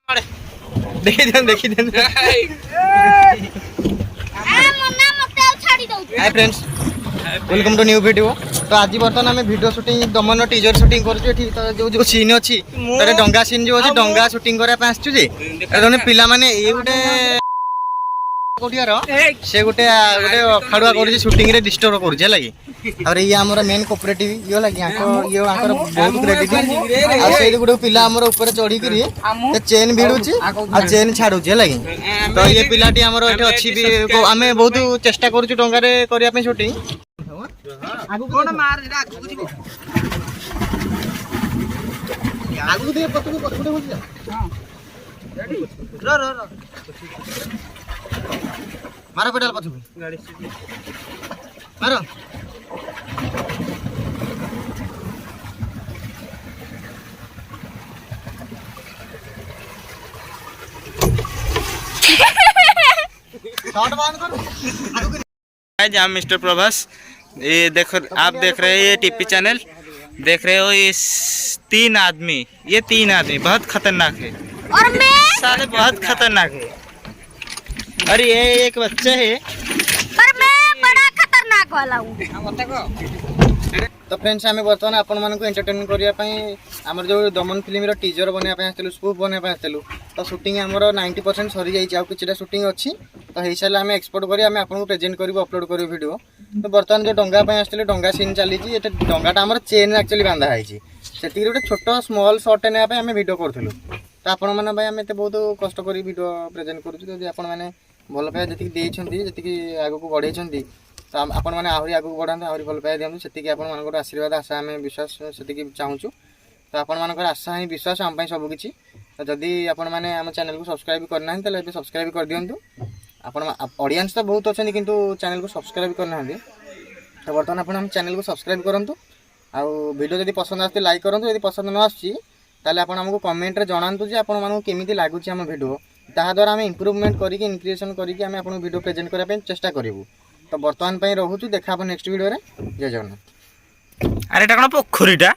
देखी hi friends welcome to new video. तो आज बर्तमान आम वीडियो शूटिंग दमन टीजर शूटिंग कर जो जो सीन अच्छी डंगा सीन जो अच्छी डंगा शूटिंग करने आसुचे पिला माने ये गोटे कोठियार से गोटे गोटे अखाड़ुआ कर शूटिंग रे डिस्टर्ब कर और ये आमर मेन कोऑपरेटिव ये लगी ये बहुत क्रेडिट आ गोटे पिला आमर ऊपर चढ़ी कर चेन भिड़ुची आ चेन छाड़ुची लगी। तो ये पिलाटी आमर एठे अच्छी भी आम बहुत चेष्टा करूँ डंगारे करने शूटिंग मारो पेडल पछ मारो हम मिस्टर प्रभास ये देखो आप देख रहे हैं ये टीपी चैनल देख रहे हो। ये तीन आदमी बहुत खतरनाक है और मैं साले बहुत खतरनाक है। और ये एक बच्चा है पर मैं बड़ा खतरनाक वाला हूँ। तो फ्रेंड्स आम बर्तमान आपण मानक एंटरटेन करने आमर जो दमन फिल्म टीजर बनवाई आसलु स्कूप बनवाई आसलु तो शूटिंग आमर 90% सरी जाइए आउ कि शूटिंग अच्छी तो हो सारे आम एक्सपोर्ट करी आम आपको प्रेजेंट करूँ अपलोड करूँ वीडियो। तो बर्तमान जो डंगा आसते डंगा सीन चली डंगाटा आम चेन एक्चुअली बांधा है से गोटे छोट स्मॉल सर्ट नापी आम वीडियो करूँ। तो आपण मैंने आम बहुत कष्ट कर वीडियो प्रेजेंट करूँ आपण मैंने भल पाया जी आग को बढ़े तो आपण मैंने आहरी आगे बढ़ाते आहरी भल पाया दिखाँ से आपण आशीर्वाद आशा आम विश्वास से चाहूँ। तो आपण मानकर आशा ही विश्वास आम सबकि तो जदि आपण मैंने आम चैनल को सब्सक्राइब करना तो सब्सक्राइब कर दिंतु। आपण ऑडियंस तो बहुत अच्छे किंतु चैनल को सब्सक्राइब करना तो बर्तमान आप हम चैनल को सब्सक्राइब करूँ। आउ वीडियो जब पसंद आसते लाइक करूँ जब पसंद न आसो आप आमको कमेंट रे जनातु जे आपको केमी लगुच आम वीडियो ताद्वारा आम इम्प्रूवमेंट करके इनक्रिएशन करके आम आपको वीडियो प्रेजेंट करने चेष्टा करूँ। तो बर्तमान रोचु देखा नेक्स्ट वीडियो रे। जय जगन्नाथ। अरे कौन पोखरीटा